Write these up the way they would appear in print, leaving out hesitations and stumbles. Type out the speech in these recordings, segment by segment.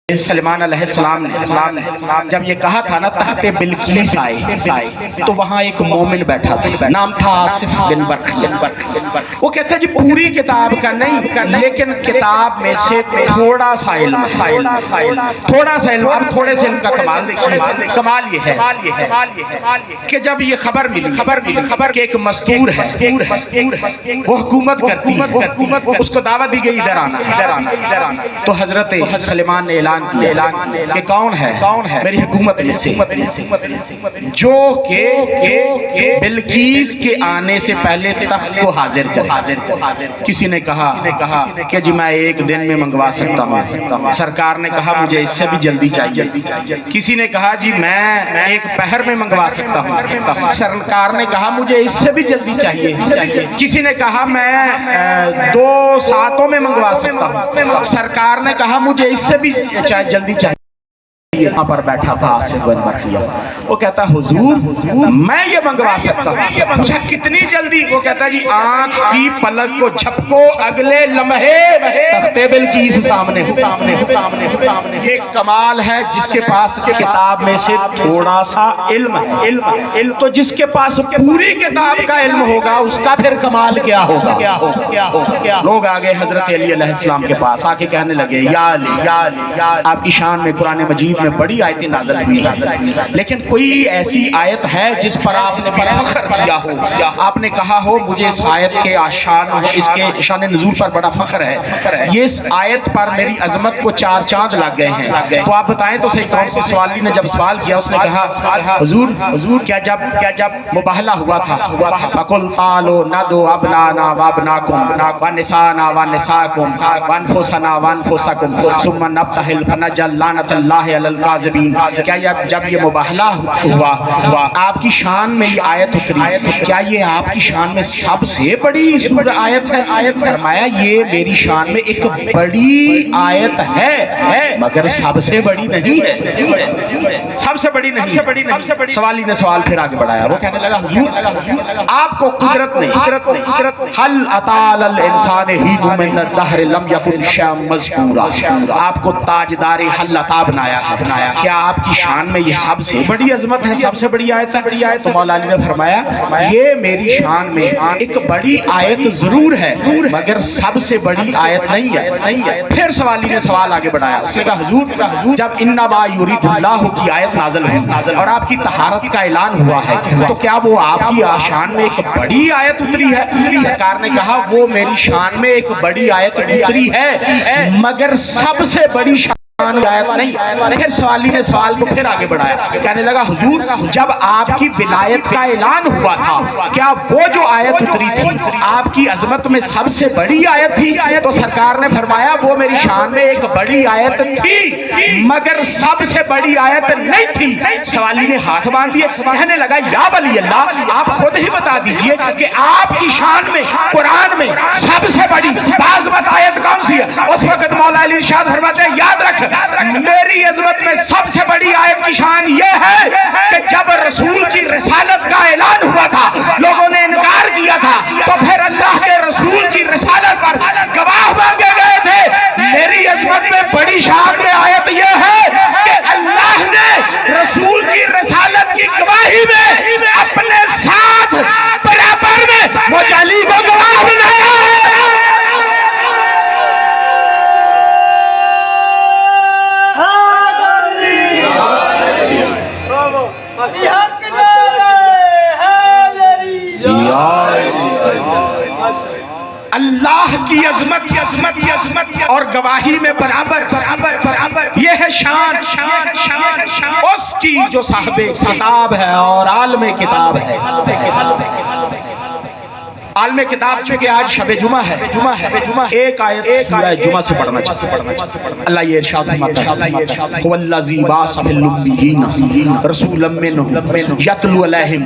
سلیمان علیہ السلام نے جب یہ کہا تھا نا تخت بلقیس آئے تو وہاں ایک مومن بیٹھا تھا، نام تھا آصف بن برق۔ وہ کہتا ہے جی پوری کتاب کا نہیں لیکن کتاب میں سے تھوڑا سا علم، تھوڑا سا علم۔ اب تھوڑے سے علم کا کمال دیکھیں، کمال یہ ہے کہ جب یہ خبر ملی کہ ایک مستور ہے وہ حکومت کرتی ہے، اس کو دعوت دی گئی ادھر آنا، تو حضرت سلیمان نے اعلان کہ کون ہے میری حکومت میں سے جو کہ بلقیس کے آنے سے پہلے تخت کو حاضر کرے۔ کسی نے کہا کہ جی میں ایک دن میں منگوا سکتا ہوں، سرکار نے کہا مجھے اس سے بھی جلدی چاہیے۔ کسی نے کہا جی میں ایک پہر میں منگوا سکتا ہوں، سرکار نے کہا مجھے اس سے بھی جلدی چاہیے۔ کسی نے کہا میں 2 ساعتوں میں منگوا سکتا ہوں، سرکار نے کہا مجھے اس سے بھی جلدی چاہیے۔ یہاں پر بیٹھا تھا آصف بن برق، وہ کہتا حضور میں یہ منگوا سکتا ہوں۔ پوچھا کتنی جلدی؟ وہ کہتا جی آنکھ کی پلک کو جھپکو اگلے لمحے تخت بلقیس سامنے۔ یہ کمال ہے جس کے پاس کتاب میں سے تھوڑا سا علم ہے، تو جس کے پاس پوری کتاب کا علم ہوگا اس کا پھر کمال کیا ہوگا۔ لوگ آگے حضرت علی علیہ السلام کے پاس آ کے کہنے لگے یا علی آپ کی شان میں قرآن مجید میں بڑی آیتیں نازل ہوئی ہیں، لیکن کوئی ایسی آیت ہے جس پر آپ نے بڑا فخر کیا ہو، آپ نے کہا ہو مجھے اس آیت کے اس کے شان نزول پر بڑا فخر ہے، یہ اس آیت پر میری عظمت کو 4 چاند لگ گئے ہیں، تو آپ بتائیں تو صحیح کون سے سوالی نے جب سوال کیا اس نے کہا حضور کیا جب مباہلہ ہوا تھا فَقُلْ قَالُوا نَدْعُ أَبْنَانَا وَأَبْنَاءَكُمْ وَنِسَاءَنَا وَنِسَاءَكُمْ وَأَنفُسَنَا وَأَنفُسَكُمْ ثُمَّ نَبْتَهِلْ فَنَجْعَلْ لَعْنَةَ اللَّهِ عَلَى الْكَاذِبِينَ۔ کیا جب یہ مباہلہ ہوا آپ کی شان میں یہ آیت اتری، کیا یہ آپ کی شان میں سب سے بڑی آیت ہے؟ فرمایا یہ میری شان میں ایک بڑی آیت ہے مگر سب سے بڑی نہیں ہے، سب سے بڑی نہیں۔ سوالی نے سوال پھر آگے بڑھایا، وہ کہنے لگا حضور آپ کو قدرت نے حل اطال الانسان ہی من الدہر لم یکن شیئا مذکورا، آپ کو تاجدار حل عطا بنایا ہے، کیا آپ کی شان میں یہ سب سے بڑی عظمت ہے، سب سے بڑی آیت ہے؟ تو مولا علی نے فرمایا یہ میری شان میں ایک بڑی آیت ضرور ہے مگر سب سے بڑی آیت نہیں ہے۔ پھر سوالی نے سوال آگے بڑھایا، اس نے کہا حضور جب انما یرید اللہ کی آیت نازل ہوئی اور آپ کی طہارت کا اعلان ہوا ہے تو کیا وہ آپ کی شان میں ایک بڑی آیت اتری ہے؟ سرکار نے کہا وہ میری شان میں ایک بڑی آیت اتری ہے مگر سب سے بڑی شان آیت نہیں۔ پھر سوالی نے سوال کو پھر آگے بڑھایا، کہنے لگا حضور جب آپ کی ولایت کا اعلان ہوا تھا کیا وہ جو آیت اتری تھی آپ کی عظمت میں سب سے بڑی آیت تھی؟ تو سرکار نے فرمایا وہ میری شان میں ایک بڑی آیت تھی مگر سب سے بڑی آیت نہیں تھی۔ سوالی نے ہاتھ باندھ دیے، کہنے لگا یا ولی اللہ آپ خود ہی بتا دیجئے کہ آپ کی شان میں قرآن میں سب سے بڑی باعظمت آیت کون سی ہے؟ اس وقت مولا علی ارشاد فرماتے ہیں یاد رکھ میری عظمت میں سب سے بڑی آیت کی شان یہ ہے کہ جب رسول کی رسالت کا اعلان ہوا تھا لوگوں نے انکار کیا تھا تو پھر اللہ کے رسول کی رسالت پر گواہ مانگے گئے تھے۔ میری عظمت میں بڑی شان میں آیت یہ ہے کہ اللہ نے رسول کی رسالت کی گواہی میں اپنے ساتھ برابر میں مولا علی کو گواہ بنایا ہے۔ اللہ کی عظمت اور گواہی میں برابر یہ ہے شان اس کی جو صاحب کتاب ہے اور عالم کتاب ہے۔ عالم کتاب چونکہ آج شب جمعہ ہے، ایک آیت سورہ جمعہ سے پڑھنا چاہتے۔ اللہ یہ ارشاد فرماتا ہے هو الذی بعث فی الامیین رسولا منہم یتلو علیہم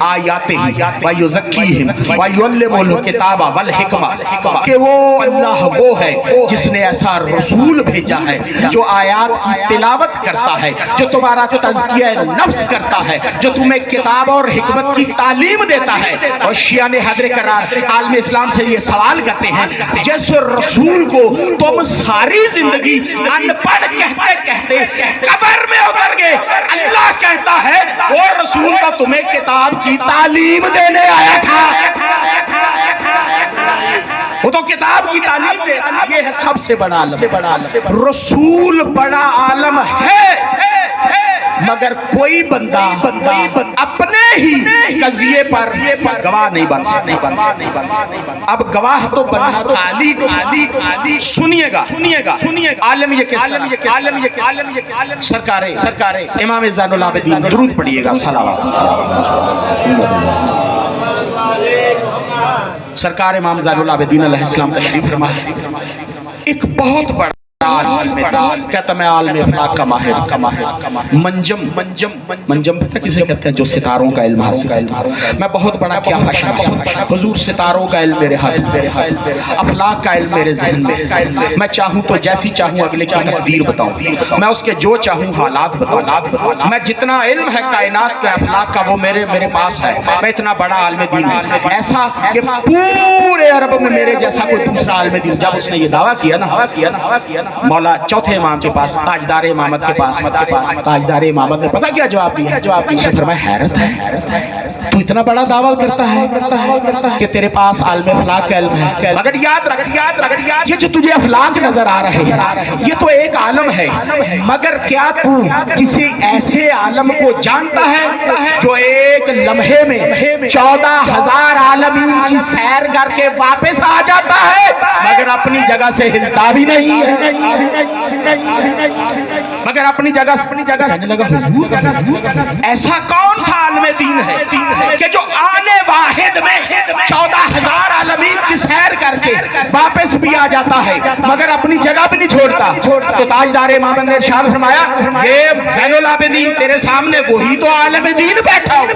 آیاتہ ویزکیہم ویعلمہم الکتاب والحکمہ، کہ وہ اللہ وہ ہے جس نے ایسا رسول بھیجا ہے جو آیات کی تلاوت کرتا ہے، جو تمہارا تزکیہ نفس کرتا ہے، جو تمہیں کتاب اور حکمت کی تعلیم دیتا ہے۔ اور شیعہ نے حضر کرا عالم اسلام سے یہ سوال کرتے ہیں جیسے رسول کو تم ساری زندگی ان پڑھ کہتے کہتے قبر میں اتر گئے، اللہ کہتا ہے وہ رسول کا تمہیں کتاب کی تعلیم دینے آیا تھا، وہ تو کتاب کی تعلیم دے، یہ ہے سب سے بڑا عالم۔ رسول بڑا عالم ہے مگر کوئی بندہ اپنے ہی قضیے پر گواہ نہیں بن سکتا۔ اب گواہ تو بننا تو علی سنیے گا عالم یہ کس سرکار امام زین العابدین، درود پڑھیے گا، سرکار امام زین العابدین علیہ السلام تشریف فرما ہے۔ ایک بہت بڑا کہتا میں عالم افلاک کا ماہر، منجم پتہ کسے کہتے ہیں؟ جو ستاروں کا علم حاصل کرتا ہے۔ میں بہت بڑا کیا خشنا حضور، ستاروں کا علم میرے ہاتھ میں، افلاک کا علم میرے ذہن میں، میں چاہوں تو جیسی چاہوں اگلے کی تقدیر بتاؤں، میں اس کے جو چاہوں حالات بتاؤں، میں جتنا علم ہے کائنات کا افلاک کا وہ میرے پاس ہے، میں اتنا بڑا عالم دین ہوں، ایسا کہ پورے عرب میں میرے جیسا کوئی دوسرا عالم دین۔ جب اس نے یہ دعویٰ کیا نا مولا چوتھے امام کے پاس، تاجدار امامت کے پاس، تاجدار امامت نے پتہ کیا جواب دیا؟ اسے فرمایا حیرت ہے تو اتنا بڑا دعویٰ کرتا ہے کہ تیرے پاس عالم افلاک کا علم ہے، مگر یاد رکھ یہ جو تجھے افلاک نظر آ رہے ہیں یہ تو ایک عالم ہے، مگر کیا تو کسی ایسے عالم کو جانتا ہے جو ایک لمحے میں 14,000 عالمین کی سیر کر کے واپس آ جاتا ہے مگر اپنی جگہ سے ہلتا بھی نہیں ہے، مگر اپنی جگہ کہنے لگا حضور ایسا کون سا عالم دین ہے کہ جو آنے واحد میں 14,000 عالمین کی سیر کر کے واپس بھی آ جاتا ہے مگر اپنی جگہ بھی نہیں چھوڑتا؟ تو تاجدار امامت نے ارشاد فرمایا یہ زین العابدین تیرے سامنے وہی تو عالم دین بیٹھا ہو،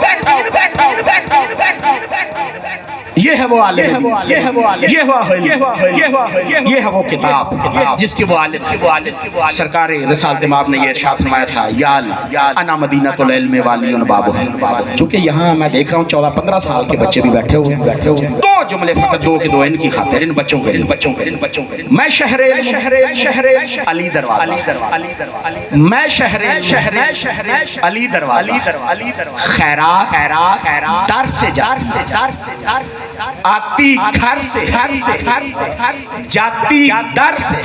یہ ہے وہ عالم، یہ ہے وہ کتاب جس کے وہ عالم سرکار رسالت امام نے یہ ارشاد فرمایا تھا یا انا مدینۃ العلم والی بابہ۔ چونکہ یہاں میں دیکھ رہا ہوں 14-15 سال کے بچے بھی بیٹھے ہوئے ہیں، دو جملے فقط دو کے دو ان کی خاطر، ان بچوں کے میں شہر علی دروازہ، میں شہر علی دروازہ، خیرات در سے آتی گھر سے جاتی در سے،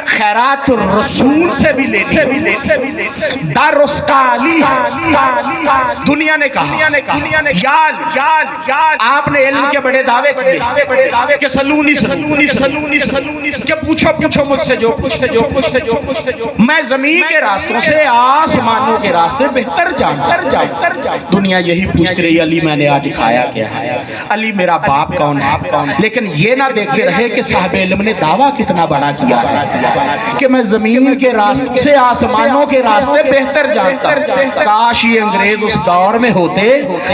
خیرات الرسول سے بھی لیتے، در اس کا علی ہے۔ دنیا نے کہا یال آپ نے علم کے بڑے دعوے کیے کہ سلونی کہ پوچھو مجھ سے جو میں زمین کے راستوں سے آسمانوں کے راستے بہتر جانتا۔ دنیا یہی پوچھتی رہی علی میں نے آج کھایا کیا ہے، علی میرا باپ کون ہے، لیکن یہ نہ دیکھتے رہے کہ صاحب علم نے دعویٰ کتنا بڑا کیا ہے کہ میں زمین کے راستوں سے آسمانوں کے راستے بہتر جانتا۔ کاش یہ انگریز اس دور میں ہوتے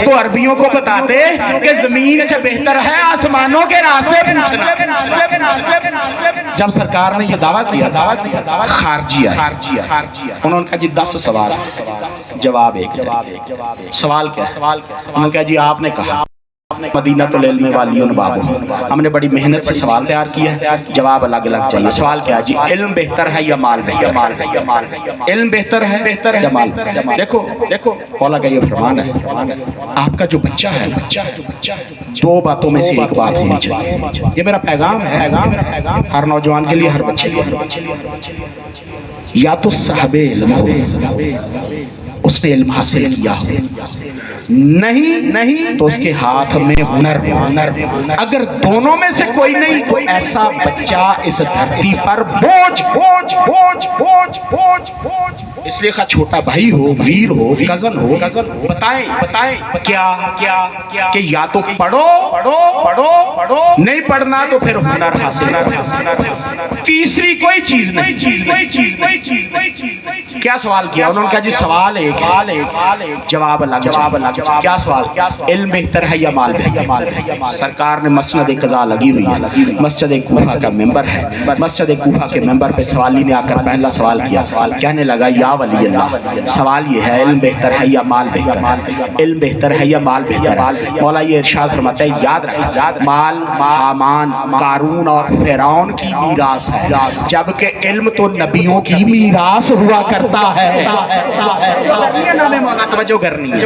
تو عربیوں کو بتاتے کہ زمین سے بہتر ہے آسمانوں کے راستے پوچھنا۔ جب سرکار نے یہ دعویٰ کیا خارجیہ انہوں نے کہا جی 10 سوال، جواب ایک، سوال کیا؟ انہوں نے کہا جی آپ نے کہا مدینۃ العلم والی بابہ، ہم نے بڑی محنت سے سوال تیار کیا ہے، جواب الگ چاہیے۔ سوال کیا جی؟ علم بہتر ہے یا مال بہتر؟ علم بہتر ہے یا مال؟ دیکھو مولا کا یہ فرمان ہے آپ کا جو بچہ ہے دو باتوں میں سے ایک بات ہونی چاہیے، یہ میرا پیغام ہے ہر نوجوان کے لیے، ہر بچے کے لیے، یا تو صاحب علم ہو اس نے علم حاصل کیا ہو، نہیں تو اس کے ہاتھ میں ہنر، اگر دونوں میں سے کوئی نہیں تو ایسا بچہ اس دھرتی پر بوجھ، اس لیے چھوٹا بھائی ہو، ویر ہو، کزن ہو، بتائیں کیا کہ یا تو پڑھو، نہیں پڑھنا تو پھر ہنر حاصل، تیسری کوئی چیز نہیں۔ کیا سوال کیا انہوں نے کہا جی سوال ایک جواب الگ، کیا سوال؟ علم بہتر ہے یا مال بہتر؟ سرکار نے مسند قضا لگی ہوئی ہے، مسجد کوفہ کا ممبر ہے، مسجد کوفہ کے ممبر پہ سوالی نے آ کر پہلا سوال کیا، کہنے لگا یا ولی اللہ، سوال یہ ہے علم بہتر ہے یا مال بہتر ہے؟ علم بہتر ہے یا مال بہتر ہے؟ مولا یہ ارشاد فرماتا ہے یاد رکھ، مال حامان، قارون اور فرعون کی میراث ہے، جبکہ علم تو نبیوں کی میراث ہوا کرتا ہے۔ توجہ کرنی ہے،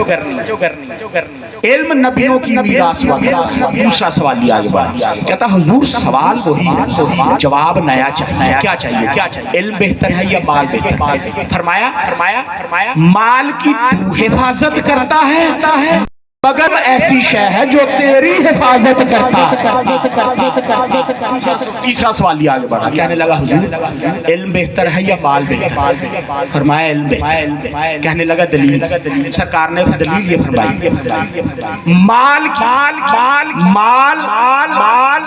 علم نبیوں کی میراث ہوا کرتا ہے۔ دوسرا سوال یہ آگے بڑھا، کہتا حضور سوال وہی ہے، جواب نیا چاہیے، کیا چاہیے؟ علم بہتر ہے یا مال بہتر ہے؟ فرمایا مال کی حفاظت کرتا ہے مگر ایسی شے ہے جو تیری حفاظت کرتا ہے۔ تیسرا سوال یہ آگے بڑھا، کہنے لگا حضور علم بہتر ہے یا مال بہتر ہے؟ فرمایا علم بہتر۔ کہنے لگا دلیل؟ سرکار نے دلیل یہ فرمائی، مال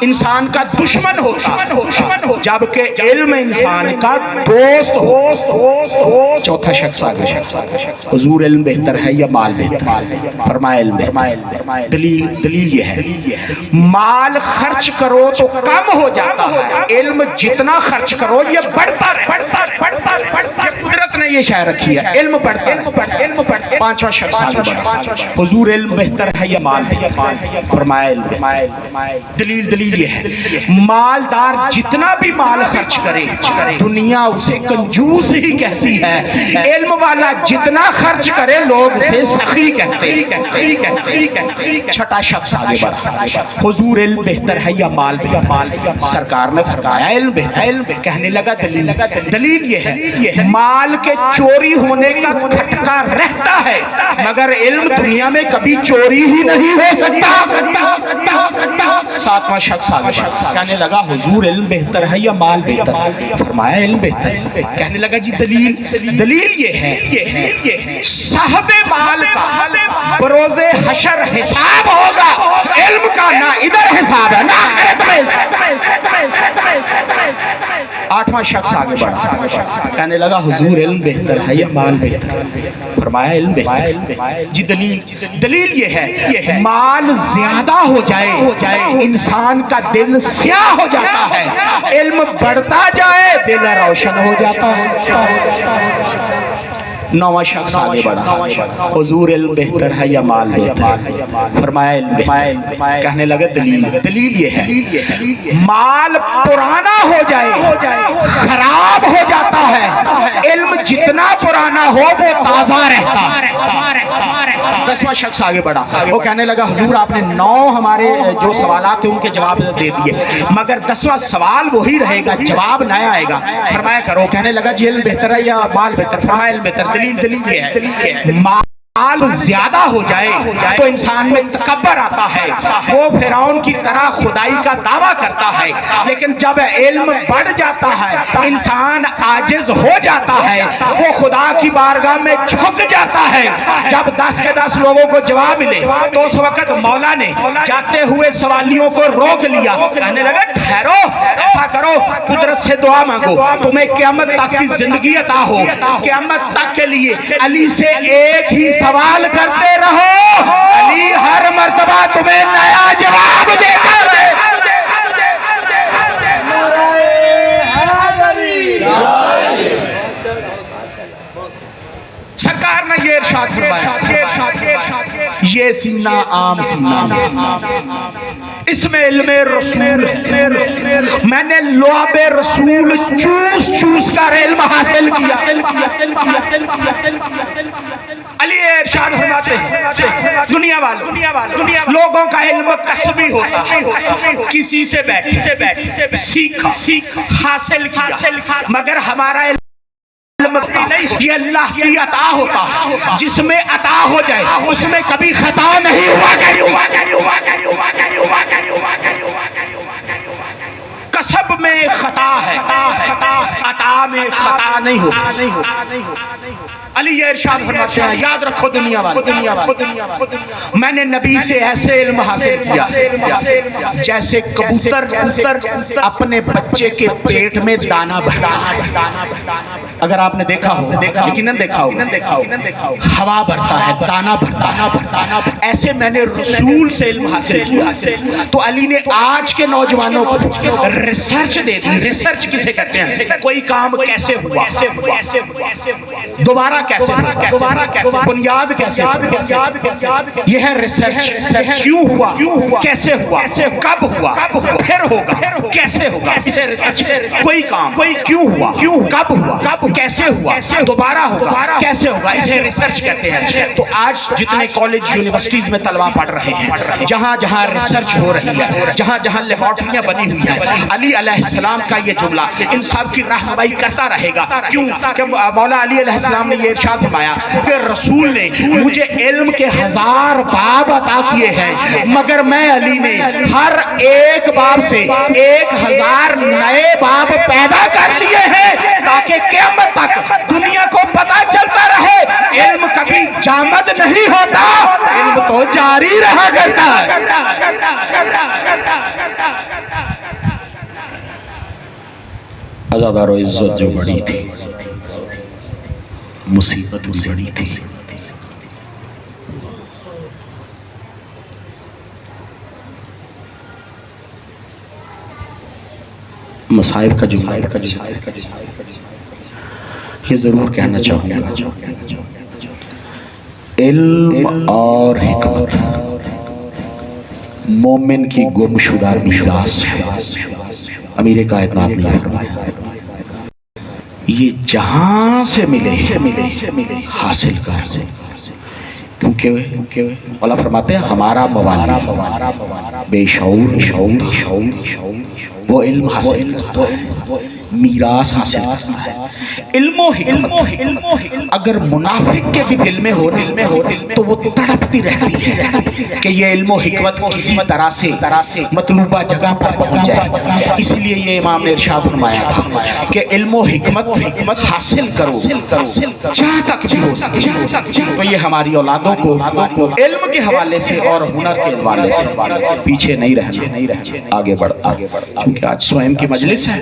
انسان کا دشمن ہوتا جبکہ علم انسان کا دوست ہو۔ چوتھا شخص آگے، حضور علم بہتر ہے یا مال بہتر ہے؟ فرمایا علم۔ دلیل یہ ہے مال خرچ کرو تو کم ہو جاتا ہے، علم جتنا خرچ کرو یہ بڑھتا ہے۔ قدرت نے یہ شاعر رکھی ہے، علم بڑھتا ہے۔ پانچواں شخص آگے بڑھا، حضور علم بہتر ہے یا مال بہتر ہے؟ فرمایا علم۔ دلیل یہ ہے مالدار جتنا بھی مال خرچ کرے دنیا اسے کنجوس ہی کہتی ہے، علم والا جتنا خرچ کرے لوگ اسے سخی کہتے ہیں۔ چھٹا شخص آگے بڑھا، حضور علم بہتر ہے یا مال بہتر؟ سرکار نے فرمایا علم بہتر۔ کہنے لگا دلیل یہ ہے مال کے چوری ہونے کا کھٹکا رہتا ہے مگر علم دنیا میں کبھی چوری ہی نہیں ہو سکتا۔ ساتواں شخص آگے بڑھا، کہنے لگا حضور علم بہتر ہے یا مال بہتر؟ فرمایا علم بہتر۔ کہنے لگا جی دلیل یہ ہے صاحب مال کا بروز حشر حساب ہوگا، علم کا نہ ادھر حساب ہے نہ آخرت میں حساب۔ آٹھواں شخص آگے بڑھا، کہنے لگا حضور علم بہتر ہے یا مال بہتر؟ فرمایا علم بہتر۔ جی دلیل یہ ہے مال زیادہ ہو جائے انسان کا دل سیاہ ہو جاتا ہے، علم بڑھتا جائے دل روشن ہو جاتا ہے۔ نواں شخص آگے بڑھا، حضور علم بہتر ہے یا مال بہتر؟ فرمایا علم بہتر۔ کہنے لگا دلیل یہ ہے مال پرانا ہو جائے خراب ہو جاتا ہے، علم جتنا پرانا ہو وہ تازہ رہتا ہے۔ دسواں شخص آگے بڑھا، وہ کہنے لگا حضور آپ نے 9 ہمارے جو سوالات تھے ان کے جواب دے دیے مگر 10واں سوال وہی رہے گا، جواب نیا آئے گا، فرمایا کرو۔ کہنے لگا جی علم بہتر ہے یا مال بہتر؟ فرمایا علم بہتر۔ دلیل یہ ہے مال زیادہ ہو جائے تو انسان میں تکبر آتا ہے، وہ فرعون کی طرح خدائی کا دعویٰ کرتا ہے، لیکن جب علم بڑھ جاتا ہے انسان عاجز ہو جاتا ہے، وہ خدا کی بارگاہ میں جھک جاتا ہے۔ جب 10 کے 10 لوگوں کو جواب ملے تو اس وقت مولا نے جاتے ہوئے سوالیوں کو روک لیا، کہنے لگا ٹھہرو، ایسا کرو قدرت سے دعا مانگو تمہیں قیامت تک کی زندگی عطا ہو، قیامت تک کے لیے علی سے ایک ہی سوال کرتے رہو، علی ہر مرتبہ تمہیں نیا جواب دیتا رہے۔ سرکار نے یہ ارشاد فرمایا یہ سینہ عام سینہ، اس میں علم رسول، میں نے لعاب رسول چوس کر علم حاصل کیا۔ علی ارشاد فرماتے ہیں دنیا والوں لوگوں کا علم کسبی ہوتا ہے، کسی سے بیٹھ سیکھا حاصل کیا، مگر ہمارا علم یہ اللہ کی عطا ہوتا، جس میں عطا ہو جائے اس میں کبھی خطا نہیں ہوا کسب میں خطا ہے، عطا میں خطا نہیں ہوتا۔ علی یہ ارشاد فرماتے ہیں یاد رکھو دنیا والے میں نے نبی سے ایسے علم حاصل کیا جیسے کبوتر اپنے بچے کے پیٹ میں دانا بھرتا ہے، اگر آپ نے دیکھا ہو یقیناً دیکھا ہو ہوا بھرتا ہے دانا بھرتا ہے، ایسے میں نے رسول سے علم حاصل کیا۔ تو علی نے آج کے نوجوانوں کو ریسرچ دے دی۔ ریسرچ کسے کہتے ہیں؟ کوئی کام کیسے ہوا، دوبارہ کیسے ہوا، بنیاد کیسے ہوا، یہ ہے ریسرچ۔ کیوں ہوا، کیسے ہوا، کب ہوا، پھر ہوگا، کیسے ہوگا، اسے ریسرچ۔ کوئی کام کیوں ہوا، کب ہوا، کیسے ہوا، دوبارہ ہوگا، کیسے ہوگا، اسے ریسرچ کہتے ہیں۔ تو آج جتنے کالج یونیورسٹیز میں طلبہ پڑھ رہے ہیں، جہاں جہاں ریسرچ ہو رہی ہے، جہاں جہاں لیبارٹریاں بنی ہوئی ہیں، علی علیہ السلام کا یہ جملہ ان سب کی رہنمائی کرتا رہے گا۔ کیوں کہ مولا علی علیہ السلام نے یہ ارشاد فرمایا کہ رسول نے مجھے علم کے 1000 باب عطا کیے ہیں، مگر میں علی نے ہر ایک باب سے 1000 نئے باب پیدا کر لیے ہیں، تاکہ قیامت تک دنیا کو پتا چلتا رہے علم کبھی جامد نہیں ہوتا، علم تو جاری رہا کرتا ہے۔ عزادار و عزت جو بڑی تھی، مصیبت بھی بڑی تھی۔ مصائب کا جملہ یہ ضرور کہنا چاہوں گا، علم اور حکمت مومن کی گمشدہ میراث ہے۔ امیر کائنات نے فرمایا یہ جہاں سے ملے حاصل کر، کیونکہ اللہ فرماتے ہیں ہمارا موالی بے شعور وہ علم حاصل کرتا ہے، میراث حاصل کرتا ہے۔ علم و حکمت اگر منافق کے بھی دل میں ہو تو وہ تڑپتی رہتی ہے کہ یہ علم و حکمت کسی طرح سے مطلوبہ جگہ پر پہنچ جائے۔ اس لیے یہ امام نے ارشاد فرمایا تھا کہ علم و حکمت حاصل کرو جہاں تک بھی ہو سکے۔ تو یہ ہماری اولادوں کو علم کے حوالے سے اور ہنر کے حوالے سے پیچھے نہیں رہنا، آگے بڑھ کیونکہ آج سوئم کی مجلس ہے۔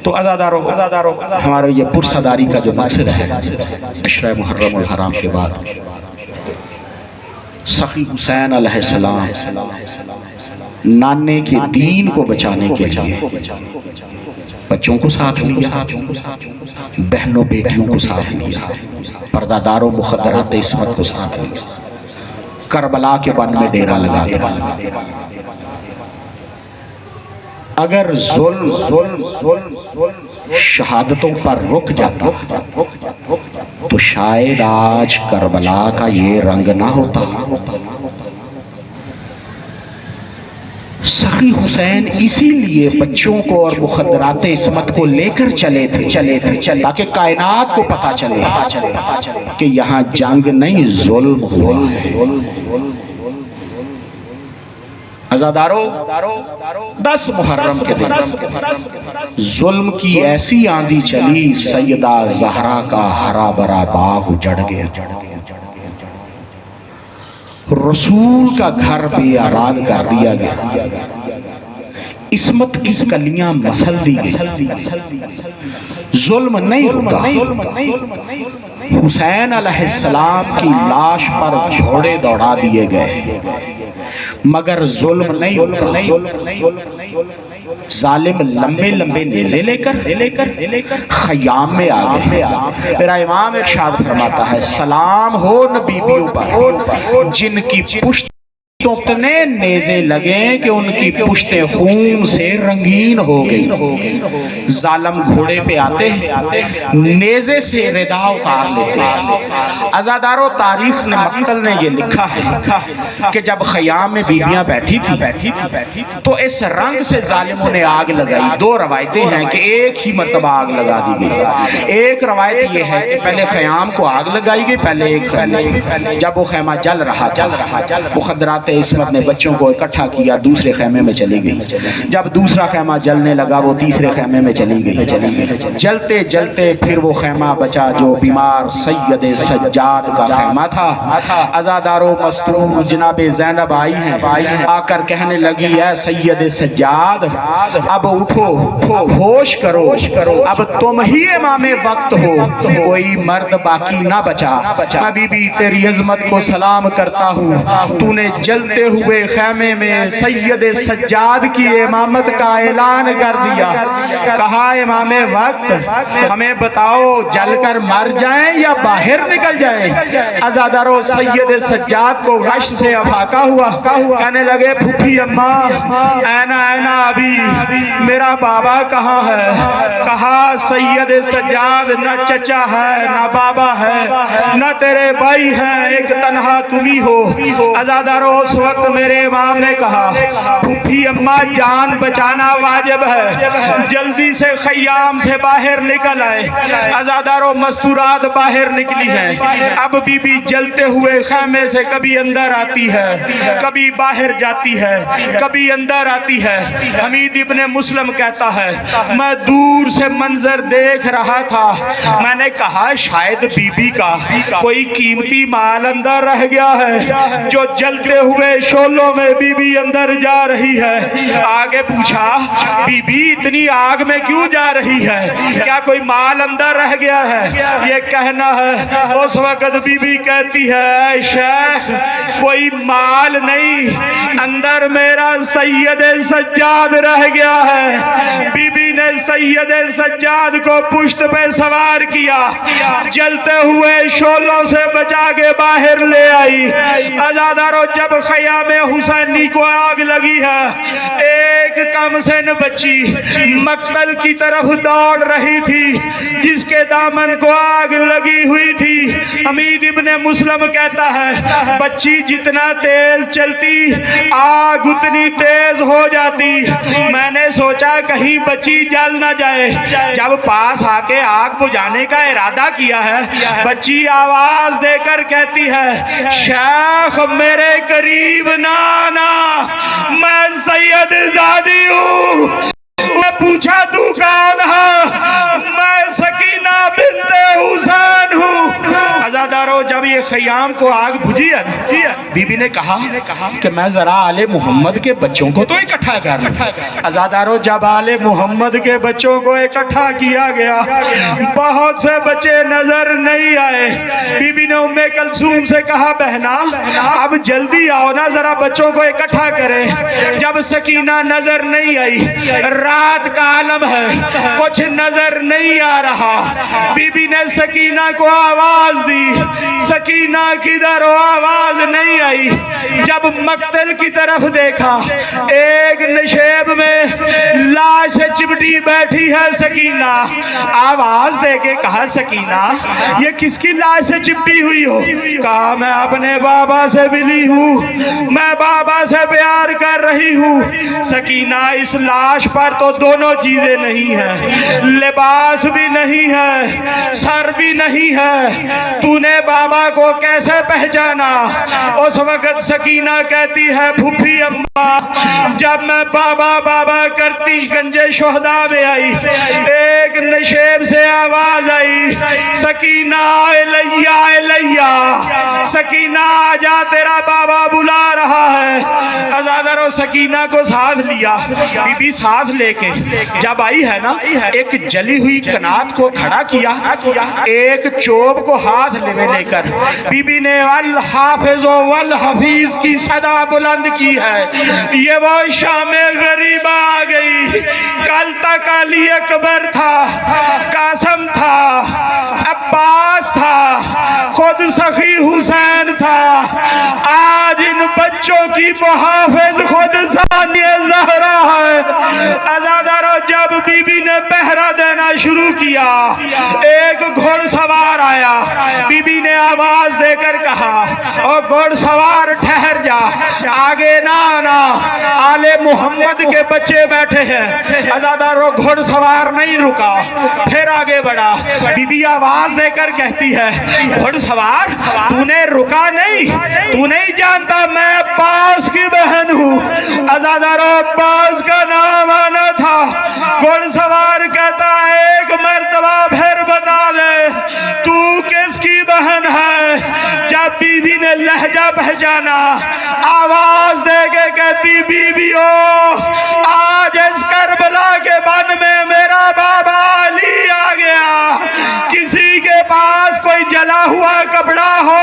تو عزادارو ہمارے یہ پرسداری کا جو مقصد ہے، عشرہ محرم الحرام کے بعد سخی حسین علیہ السلام نانے کے دین کو بچانے کے لیے بچوں کو ساتھ لیا، بہنوں بیٹیوں کو ساتھ لیا، پردہ داروں مخدرات عصمت کو ساتھ لیا، کربلا کے بن میں ڈیرا لگا دیا۔ اگر ظلم شہادتوں پر رک جاتا تو شاید آج کربلا کا یہ رنگ نہ ہوتا۔ سخی حسین اسی لیے بچوں کو اور مخدرات عصمت کو لے کر چلے تھے تاکہ کائنات کو پتا چلے کہ یہاں جنگ نہیں ظلم ہوا ہے۔ عزادارو 10 محرم کے دن ظلم کی ایسی آندھی چلی، سیدہ زہرا کا ہرا بھرا باغ اجڑ گیا، رسول کا گھر بے آباد کر دیا گیا، عصمت کی کلیاں مسل دی گئی، ظلم نہیں رکا۔ حسین علیہ السلام کی لاش پر گھوڑے دوڑا دیے گئے مگر ظلم نہیں رکا۔ ظالم لمبے لمبے نیزے لے کر خیام میں آ گئے۔ میرا امام ارشاد فرماتا ہے سلام ہو نبیوں پر جن کی پشت اتنے نیزے لگیں کہ ان کی پشتیں خون سے رنگین ہو گئی۔ ظالم گھوڑے پہ آتے ہیں، نیزے سے ردا اتار لیتے ہیں۔ عزادارو تاریخ نے مقتل نے یہ لکھا ہے کہ جب خیام میں بیویاں بیٹھی تھی تو اس رنگ سے ظالموں نے آگ لگائی۔ 2 روایتیں ہیں کہ ایک ہی مرتبہ آگ لگا دی گئی۔ ایک روایت یہ ہے کہ پہلے خیام کو آگ لگائی گئی، پہلے ایک جب وہ خیمہ جل رہا مخدرات عصمت نے بچوں کو اکٹھا کیا، دوسرے خیمے میں چلی گئی۔ جب دوسرا خیمہ جلنے لگا وہ تیسرے خیمے میں چلی گئی۔ جلتے جلتے پھر وہ خیمہ بچا جو بیمار سید سجاد کا خیمہ تھا۔ عزادارو مستور جناب زینب آئی ہیں، آ کر کہنے لگی اے سید سجاد اب اٹھو، ہوش کرو، اب تم ہی امام وقت ہو، کوئی مرد باقی نہ بچا۔ میں بی بی تیری عظمت کو سلام کرتا ہوں، تو نے جلتے ہوئے خیمے میں سید سجاد کی امامت کا اعلان کر دیا۔ کہا امام وقت ہمیں بتاؤ جل کر مر جائیں یا باہر نکل جائیں؟ عزادارو سید سجاد کو غش سے افاقہ ہوا، کہنے لگے پھوپھی اماں اینا اینا ابھی میرا بابا کہاں ہے؟ کہا سید سجاد نہ چچا ہے نہ بابا ہے نہ تیرے بھائی ہیں، ایک تنہا تمہیں ہو۔ عزادارو اس وقت میرے امام نے کہا پھوپھی اماں جان بچانا واجب ہے، جلدی سے خیام سے باہر نکل آئے۔ عزادارو مستورات باہر نکلی ہیں۔ اب بی بی جلتے ہوئے خیمے سے کبھی اندر آتی ہے، کبھی باہر جاتی ہے، کبھی اندر آتی ہے۔ حمید ابن مسلم کہتا ہے میں دور سے منظر دیکھ رہا تھا، میں نے کہا شاید بی بی کا کوئی قیمتی مال اندر رہ گیا ہے جو جلتے ہوئے شولوں میں بی بی اندر جا رہی ہے۔ آگے پوچھا بی بی اتنی آگ میں کیوں جا رہی ہے؟ کیا کوئی مال اندر رہ گیا ہے؟ یہ کہنا ہے اس وقت بی بی کہتی ہے اے شیخ کوئی مال نہیں، اندر میرا سید سجاد رہ گیا ہے۔ بی بی نے سید سجاد کو پشت پہ سوار کیا، جلتے ہوئے شولوں سے بچا کے باہر لے آئی۔ عزادارو جب خیام حسینی کو آگ لگی ہے، ایک کم سن بچی مقتل کی طرف دوڑ رہی تھی جس کے دامن کو آگ لگی ہوئی تھی۔ حمید ابن مسلم کہتا ہے بچی جتنا تیز چلتی آگ اتنی تیز ہو جاتی۔ میں نے سوچا کہیں بچی جل نہ جائے، جب پاس آ کے آگ بجھانے کا ارادہ کیا ہے بچی آواز دے کر کہتی ہے شیخ میرے قریب نہ آنا، میں سید زادی ہوں۔ میں پوچھا تو کون ہے؟ میں سکینہ بنت حسین ہوں۔ عزادارو جب یہ خیام کو آگ بجھی ہے بی بی نے کہا کہ میں ذرا آل محمد کے بچوں کو تو اکٹھا کر لوں۔ عزادارو جب آل محمد کے بچوں کو اکٹھا کیا گیا بہت سے بچے نظر نہیں آئے۔ بی بی نے ام کلثوم سے کہا بہنا اب جلدی آؤ نا ذرا بچوں کو اکٹھا کریں۔ جب سکینہ نظر نہیں آئی، رات کا عالم ہے کچھ نظر نہیں آ رہا، بی بی نے سکینہ کو آواز دی، سکینہ کدھر ہو؟ آواز نہیں آئی۔ جب مقتل کی طرف دیکھا ایک نشیب میں لاش چمٹی بیٹھی ہے سکینہ، آواز دے کے کہا سکینہ یہ کس کی لاش سے چمٹی ہوئی ہو؟ کہا میں اپنے بابا سے ملی ہوں، میں بابا سے پیار کر رہی ہوں۔ سکینہ اس لاش پر تو دونوں چیزیں نہیں ہیں، لباس بھی نہیں ہے، سر بھی نہیں ہے، تو نے بابا کو کیسے پہچانا؟ اس وقت سکینہ کہتی ہے پھوپھی اماں جب میں بابا بابا کرتی گنجے شہداء میں آئی ایک نشیب سے آواز آئی سکینہ الیہ الیہ، سکینہ آجا تیرا بابا بلا رہا ہے۔ عزادارو سکینہ کو ساتھ لیا، بی بی ساتھ لے کے جب آئی ہے نا ایک جلی ہوئی کنات کو کھڑا کیا، ایک چوب کو ہاتھ لے کر بی بی نے والحافظ والحفیظ کی صدا بلند کی ہے۔ یہ وہ شام غریب آ گئی، کل تک علی اکبر تھا، قاسم تھا، عباس تھا، خود سخی حسین تھا، آج ان بچوں کی محافظ خود ثانی زہرا ہے۔ عزادارو جب بی بی نے پہرا دینا شروع کیا ایک گھوڑ سوار آیا، بی بی نے آواز دے کر کہا او گھوڑ سوار ٹھہر جا، آگے نہ آنا، آل محمد کے بچے بیٹھے ہیں۔ عزادارو گھوڑ سوار نہیں رکا، پھر آگے بڑھا، بی بی آواز دے کر کہتی ہے گھوڑ سوار تو نے رکا نہیں، تو نہیں جانتا میں عباس کی بہن ہوں۔ عزادار عباس کا نام آنا تھا۔ گھڑ سوار کہتا ہے ایک مرتبہ پھر بتا دے تو کس کی بہن ہے؟ جب بی بی نے لہجہ پہچانا آواز دے کے کہتی بی بی آج اس کربلا کے بن میں میرا بابا علی آ گیا، کسی کے پاس کوئی جلا ہوا کپڑا ہو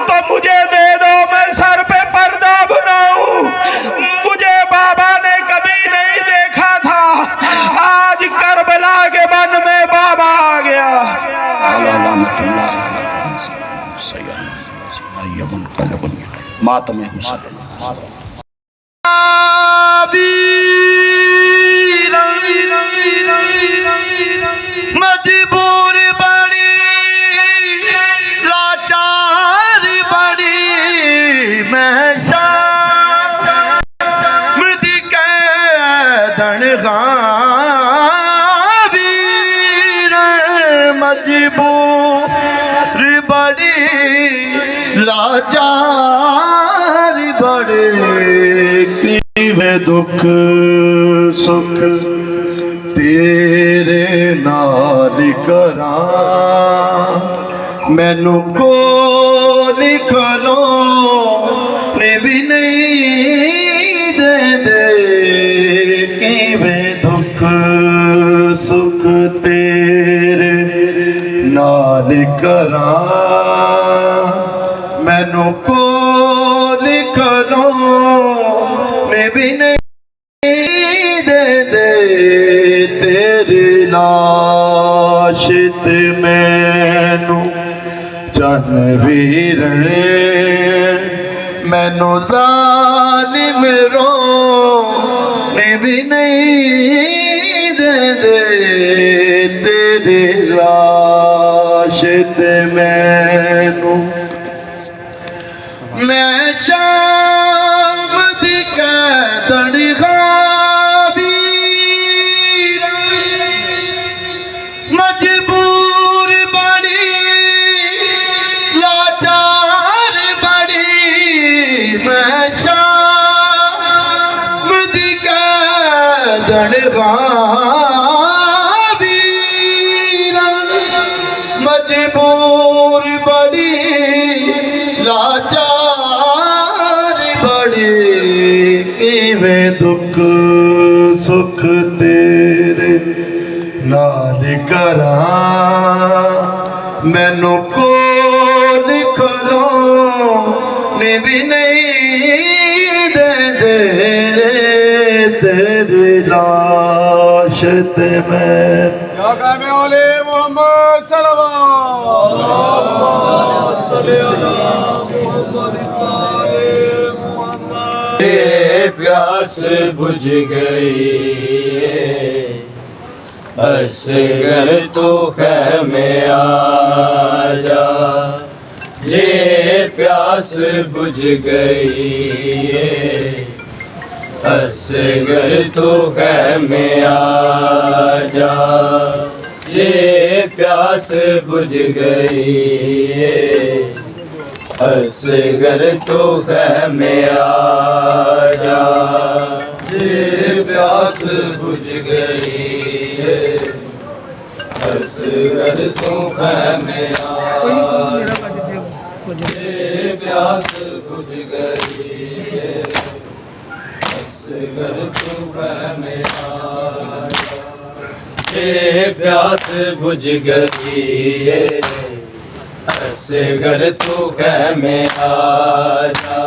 تو مجھے دے دو، میں سر پہ پردہ بناؤں، مجھے بابا نے کبھی نہیں دیکھا تھا، آج کربلا کے بن میں بابا آ گیا۔ ماتم حسین مجبور بڑی لاچار بڑی میں شام دی قیدن غابیر مجبور بڑی لاچار بڑی کیویں دکھ سکھ تیرے نال کراں، مینوں کول کھلونے بھی نہیں دے دے، کیویں دکھ سکھ تیرے نال کراں، مینوں کول کھلونے بھی نہیں دے دے، تیری لاش تے مینوں جانویر مینوں ظالم رونے بھی نہیں دے دے، تیری لاش تے مینوں میں شام دی قیدن غابیر مجبور بڑی لاچار بڑی میں شام دی قیدن غابیر مجبور بڑی لاچار بڑی کیویں دکھ سکھ تیرے نال کراں، مینوں کول کھلونے بھی نہیں دے دے، تیری لاش تے میں یا قائم اولی محمد صلی اللہ صلی اللہ پیاس بجھ گئی اصغر تو خیمے آ جا، یہ پیاس بجھ گئی اصغر تو خیمے آ جا، یہ پیاس بجھ گئی اصغر تو خیمے آ جا، یہ پیاس بجھ گئی اصغر تو خیمے آ جا، یہ پیاس بجھ گئی اصغر تو خیمے آ جا، یہ پیاس بجھ گئی اصغر تو خیمے آ جا،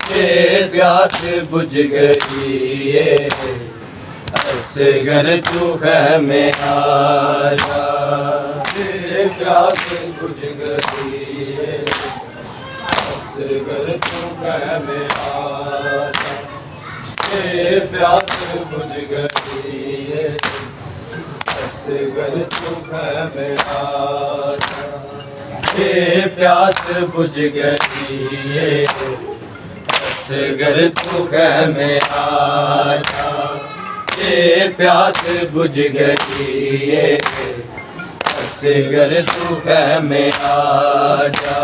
یہ پیاس بجھ گئی اصغر تو خیمے آ جا، یہ پیاس بجھ گئی اصغر تو خیمے آ جا، یہ پیاس بجھ گئی اصغر تو خیمے آ جا، یہ پیاس بجھ گئی اصغر تو خیمے آ جا، یہ پیاس بجھ گئی اصغر تو خیمے آ جا،